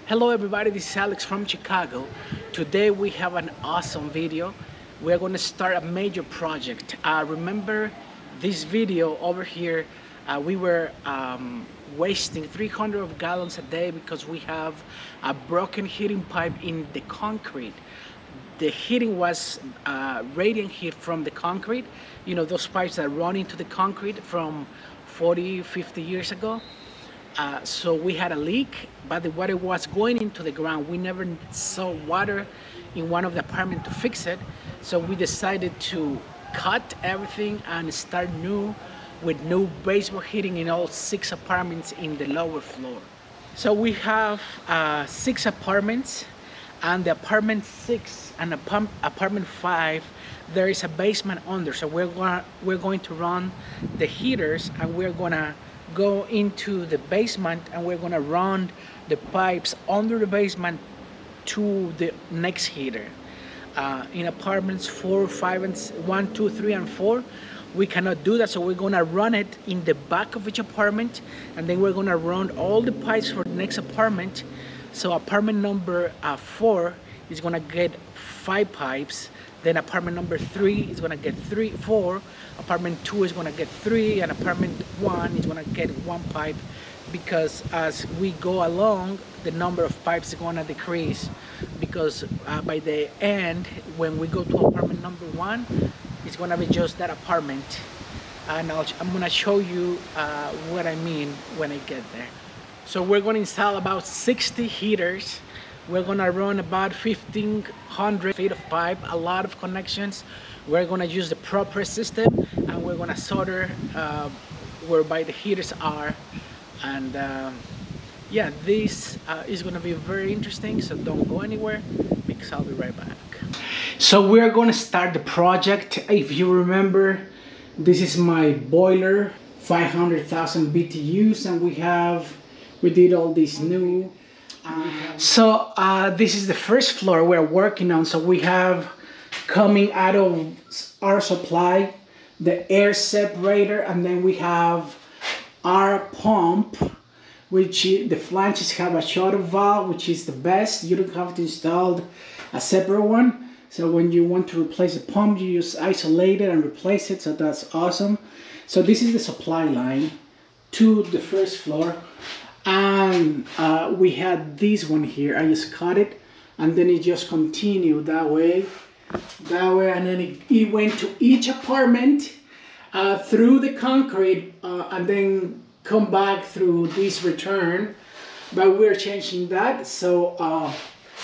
Hello everybody, this is Alex from Chicago. Today we have an awesome video. We're going to start a major project. Remember this video over here, we were wasting 300 gallons a day because we have a broken heating pipe in the concrete. The heating was radiant heat from the concrete. You know, those pipes that run into the concrete from 40, 50 years ago. So we had a leak, but the water was going into the ground. We never saw water in one of the apartments to fix it. So we decided to cut everything and start new with new baseboard heating in all 6 apartments in the lower floor. So we have 6 apartments, and the apartment 6 and apartment 5, there is a basement under. So we're going to run the heaters, and we're gonna go into the basement, and we're gonna run the pipes under the basement to the next heater. In apartments 4, 5, and 1, 2, 3, and 4, we cannot do that, so we're gonna run it in the back of each apartment, and then we're gonna run all the pipes for the next apartment. So apartment number 4 is gonna get 5 pipes. Then apartment number 3 is gonna get 4. Apartment 2 is gonna get 3, and apartment 1 is gonna get 1 pipe, because as we go along, the number of pipes is gonna decrease, because by the end, when we go to apartment number 1, it's gonna be just that apartment. And I'm gonna show you what I mean when I get there. So we're gonna install about 60 heaters. We're gonna run about 1,500 feet of pipe, a lot of connections. We're gonna use the proper system, and we're gonna solder whereby the heaters are. And yeah, this is gonna be very interesting, so don't go anywhere, because I'll be right back. So we're gonna start the project. If you remember, this is my boiler, 500,000 BTUs, and we did all these new. So this is the first floor we're working on. So we have coming out of our supply the air separator, and then we have our pump, which the flanges have a shutter valve, which is the best. You don't have to install a separate one. So when you want to replace the pump, you just isolate it and replace it. So that's awesome. So this is the supply line to the first floor. And we had this one here. I just cut it, and then it just continued that way, and then it went to each apartment through the concrete, and then come back through this return. But we're changing that. So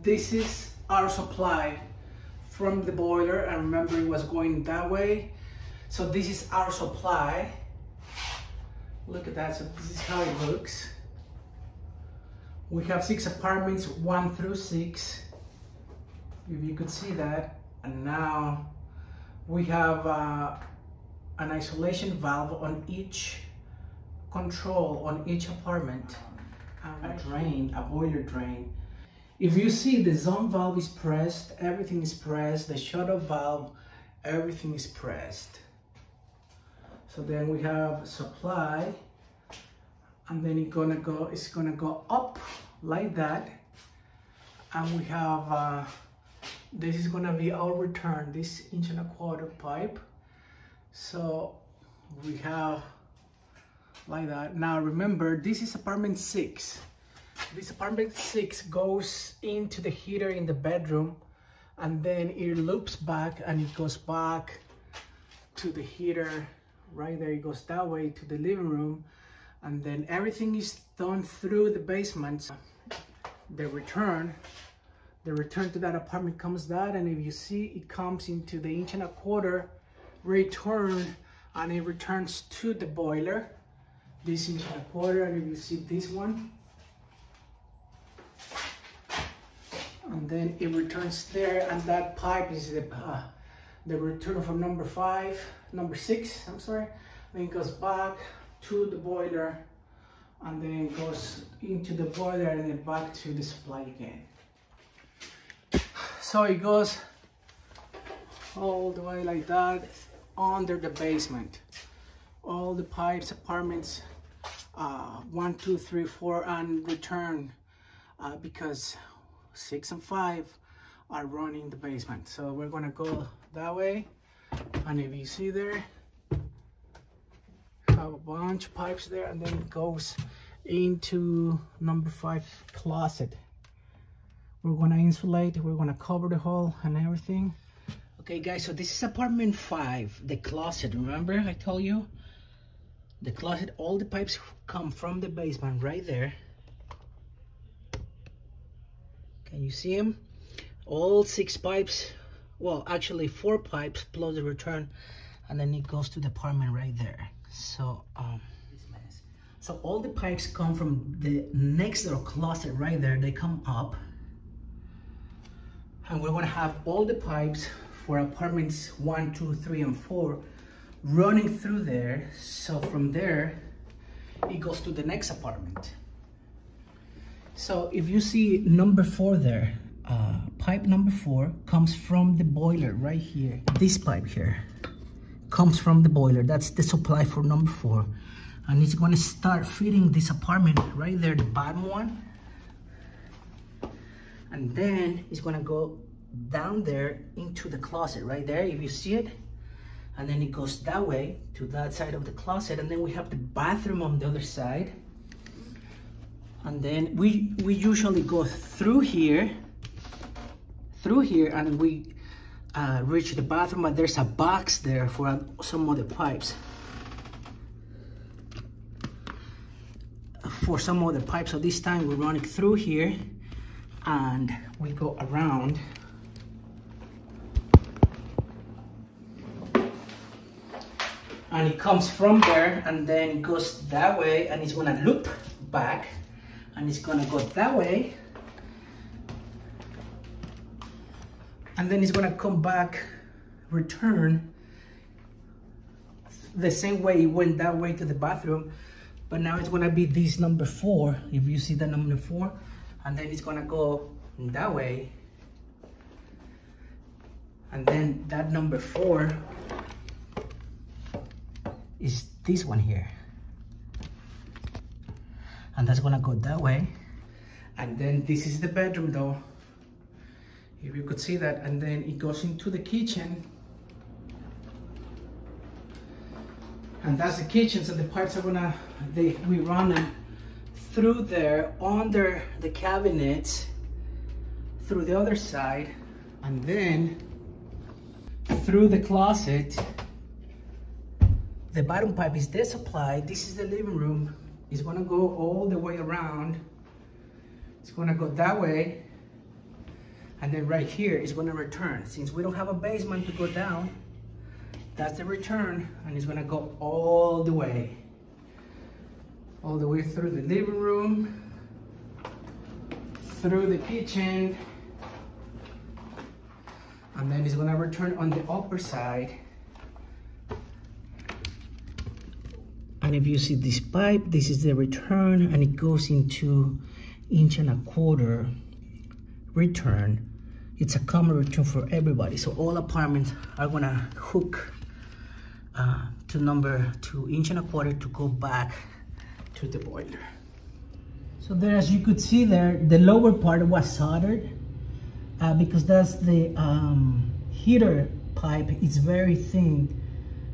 this is our supply from the boiler, and remember it was going that way. So this is our supply. Look at that. So this is how it looks. We have 6 apartments, 1 through 6, if you could see that. And now we have an isolation valve on each control, on each apartment, and a drain, a boiler drain. If you see, the zone valve is pressed, everything is pressed, the shutoff valve, everything is pressed. So then we have supply, and then it's gonna go up like that, and we have this is gonna be our return, this 1.25 inch pipe. So we have like that. Now remember, this is apartment 6. This apartment 6 goes into the heater in the bedroom, and then it loops back, and it goes back to the heater right there. It goes that way to the living room. And then everything is done through the basement. The return to that apartment comes that, and if you see, it comes into the 1.25 inch return, and it returns to the boiler, this 1.25 inch, and if you see this one, and then it returns there, and that pipe is the return for number 6, I'm sorry. Then it goes back to the boiler, and then it goes into the boiler, and then back to the supply again. So it goes all the way like that under the basement. All the pipes, apartments 1, 2, 3, 4, and return because 6 and 5 are running the basement. So we're gonna go that way, and if you see there, have a bunch of pipes there, and then it goes into number 5 closet. We're gonna insulate, we're gonna cover the hole and everything. Okay guys, so this is apartment 5, the closet. Remember I told you? The closet, all the pipes come from the basement right there. Can you see them? All 6 pipes, well actually 4 pipes plus the return, and then it goes to the apartment right there. So so all the pipes come from the next door closet right there. They come up, and we're gonna have all the pipes for apartments 1, 2, 3, and 4 running through there. So from there it goes to the next apartment. So if you see number 4 there, pipe number 4 comes from the boiler right here. This pipe here comes from the boiler. That's the supply for number 4, and it's going to start feeding this apartment right there, the bottom one, and then it's going to go down there into the closet right there, if you see it, and then it goes that way to that side of the closet, and then we have the bathroom on the other side. And then we usually go through here, and we reach the bathroom, but there's a box there for some other pipes. So this time we're running through here, and we go around. And it comes from there, and then it goes that way, and it's gonna loop back, and it's gonna go that way, and then it's gonna come back, return the same way it went that way to the bathroom, but now it's gonna be this number 4, if you see the number 4, and then it's gonna go that way, and then that number 4 is this one here, and that's gonna go that way. And then this is the bedroom though, if you could see that, and then it goes into the kitchen, and that's the kitchen. So the pipes are gonna, we run them through there, under the cabinets, through the other side, and then through the closet. The bottom pipe is the supply. This is the living room. It's gonna go all the way around. It's gonna go that way, and then right here is gonna return. Since we don't have a basement to go down, that's the return, and it's gonna go all the way through the living room, through the kitchen, and then it's gonna return on the upper side. And if you see this pipe, this is the return, and it goes into 1.25 inch return. It's a common return for everybody. So all apartments are gonna hook to 1.25 inch to go back to the boiler. So there, as you could see there, the lower part was soldered because that's the heater pipe. It's very thin.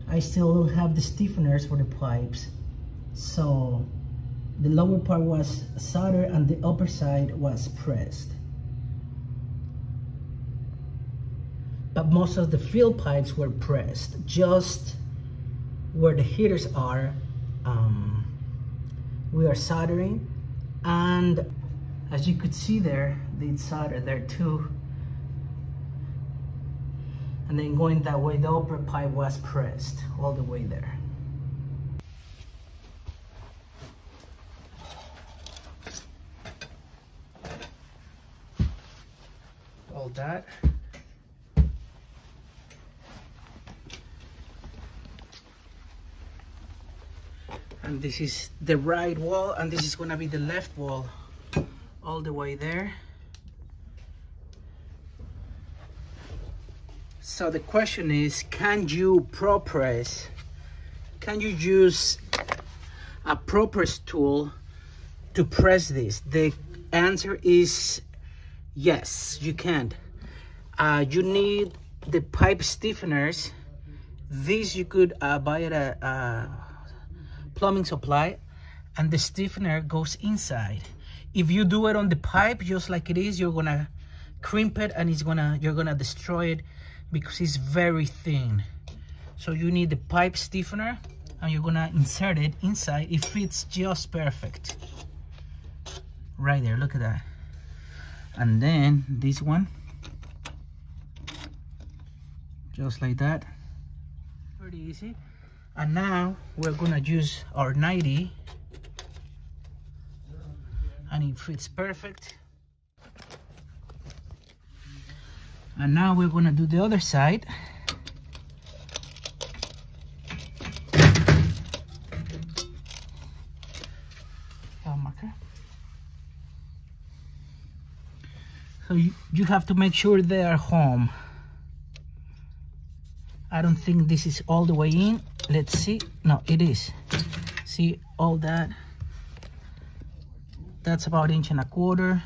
I still don't have the stiffeners for the pipes. So the lower part was soldered and the upper side was pressed. But most of the fill pipes were pressed. Just where the heaters are, we are soldering. And as you could see there, they soldered there too. And then going that way, the upper pipe was pressed all the way there. All that. And this is the right wall, and this is gonna be the left wall all the way there. So the question is, can you pro press? Can you use a pro press tool to press this? The answer is yes, you can. You need the pipe stiffeners. These you could buy at a plumbing supply, and the stiffener goes inside. If you do it on the pipe just like it is, you're gonna crimp it and you're gonna destroy it because it's very thin. So you need the pipe stiffener and you're gonna insert it inside. It fits just perfect. Right there, look at that. And then this one, just like that. Pretty easy. And now we're gonna use our 90 and it fits perfect. And now we're gonna do the other side. Marker. So you have to make sure they are home. I don't think this is all the way in. Let's see. No, it is. See all that? That's about 1.25 inches.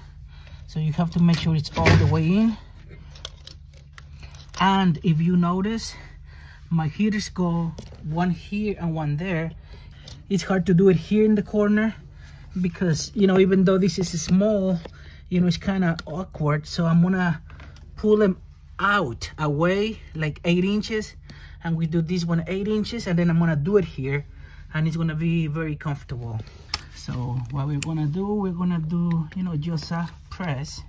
So you have to make sure it's all the way in. And if you notice, my heaters go one here and one there. It's hard to do it here in the corner because, you know, even though this is small, you know, it's kind of awkward. So I'm gonna pull them out away like 8 inches, and we do this one 8 inches, and then I'm gonna do it here, and it's gonna be very comfortable. So what we're gonna do, you know, just a press.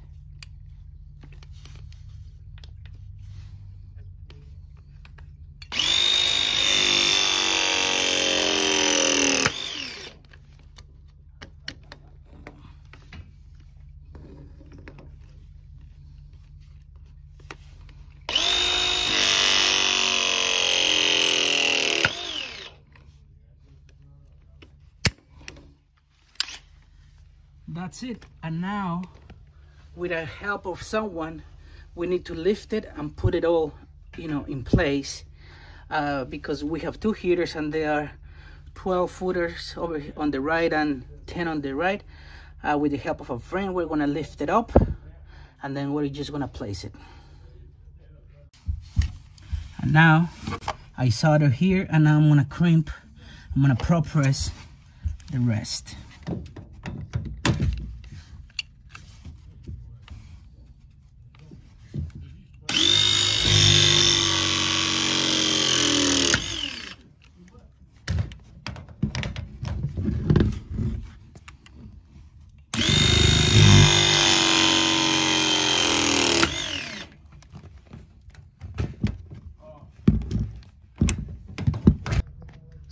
That's it. And now, with the help of someone, we need to lift it and put it all, you know, in place, because we have 2 heaters and they are 12 footers over on the right and 10 on the right. With the help of a friend, we're gonna lift it up, and then we're just gonna place it. And now I solder here, and now I'm gonna crimp. I'm gonna prop press the rest.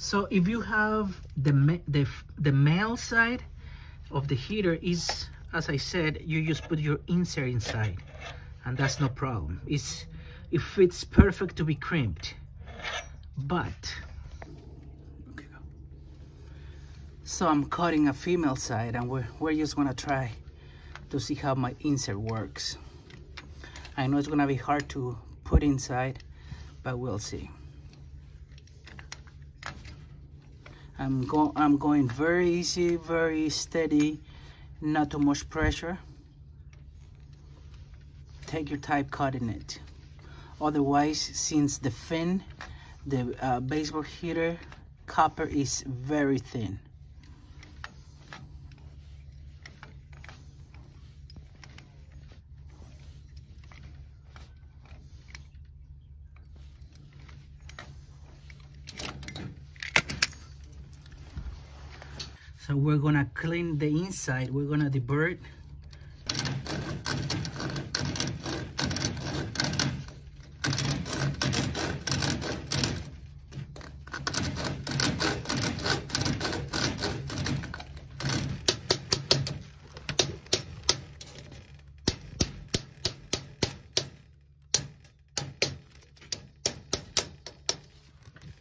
So if you have the male side of the heater is, as I said, you just put your insert inside, and that's no problem. It fits perfect to be crimped. But so I'm cutting a female side, and we're just gonna try to see how my insert works. I know it's gonna be hard to put inside, but we'll see. I'm going very easy, very steady, not too much pressure. Take your time cutting it. Otherwise, since the fin, the baseboard heater copper is very thin. So we're gonna clean the inside. We're gonna deburt.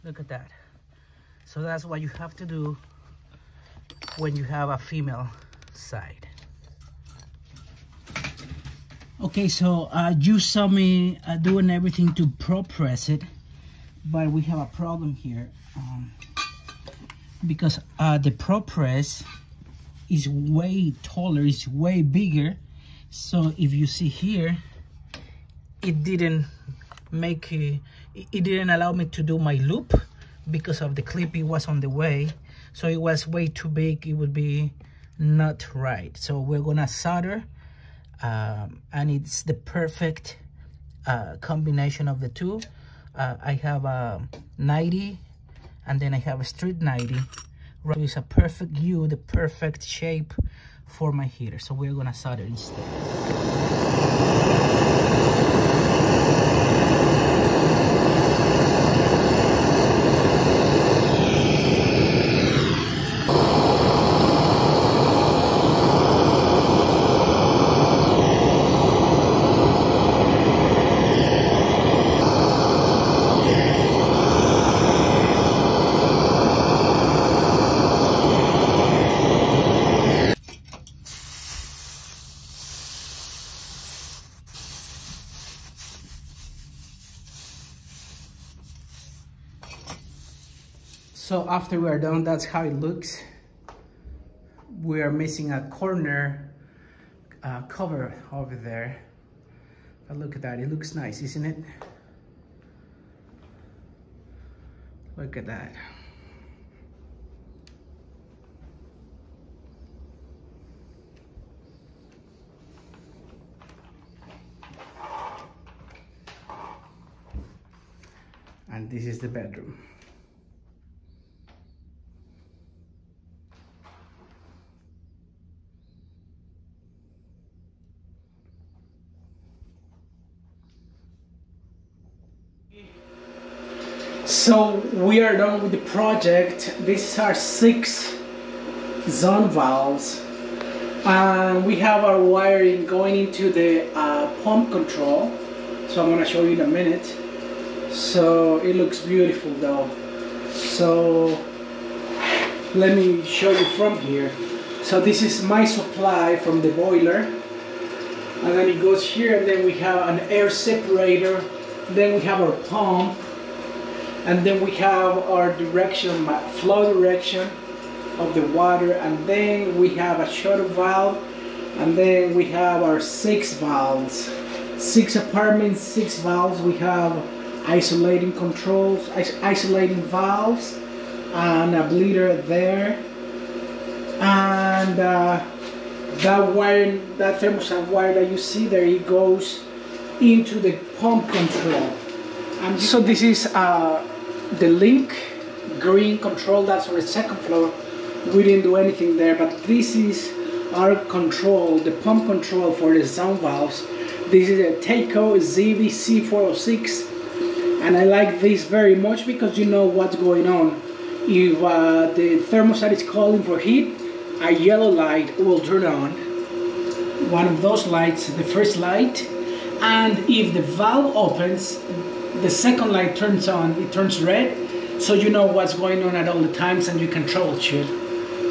Look at that. So that's what you have to do when you have a female side. Okay, so you saw me doing everything to prop press it, but we have a problem here because the prop press is way taller, it's way bigger. So if you see here, it didn't allow me to do my loop because of the clip. It was on the way, so it was way too big. It would be not right. So we're gonna solder, and it's the perfect combination of the two. I have a 90 and then I have a straight 90. So it's a perfect U, the perfect shape for my heater. So we're gonna solder instead. So after we are done, that's how it looks. We are missing a corner cover over there. But look at that, it looks nice, isn't it? Look at that. And this is the bedroom. So we are done with the project. These are 6 zone valves, and we have our wiring going into the pump control. So I'm going to show you in a minute. So it looks beautiful though. So let me show you from here. So this is my supply from the boiler, and then it goes here, and then we have an air separator, then we have our pump, and then we have our direction, flow direction of the water, and then we have a shutter valve, and then we have our 6 valves. 6 apartments, 6 valves. We have isolating controls, isolating valves, and a bleeder there. And that wire, that thermostat wire that you see there, it goes into the pump control. And so this is the link green control, that's on the 2nd floor. We didn't do anything there, but this is our control, the pump control for the sound valves. This is a Taco ZVC406, and I like this very much because you know what's going on. If the thermostat is calling for heat, a yellow light will turn on, one of those lights, the first light, and if the valve opens, the 2nd light turns on, it turns red, so you know what's going on at all the times and you can troubleshoot.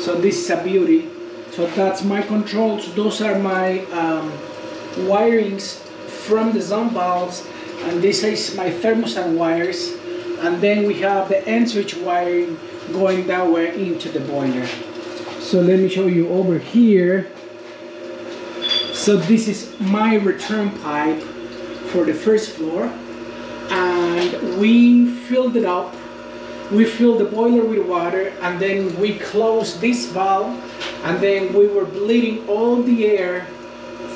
So this is a beauty. So that's my controls. Those are my wirings from the zone valves, and this is my thermostat wires, and then we have the end switch wiring going that way into the boiler. So let me show you over here. So this is my return pipe for the 1st floor, and we filled it up. We filled the boiler with water, and then we closed this valve, and then we were bleeding all the air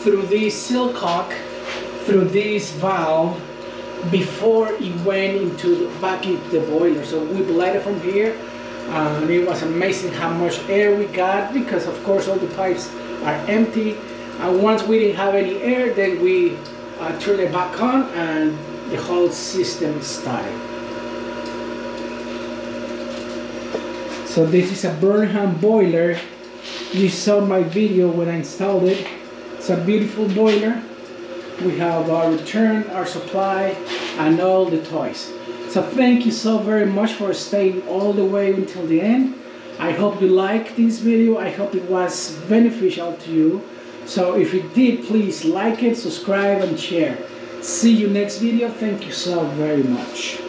through this seal cock, through this valve, before it went back into the boiler. So we bled it from here, and it was amazing how much air we got, because of course all the pipes are empty. And once we didn't have any air, then we turned it back on, and the whole system started. So this is a Burnham boiler. You saw my video when I installed it. It's a beautiful boiler. We have our return, our supply, and all the toys. So thank you so very much for staying all the way until the end. I hope you liked this video. I hope it was beneficial to you. So if you did, please like it, subscribe, and share. See you next video. Thank you so very much.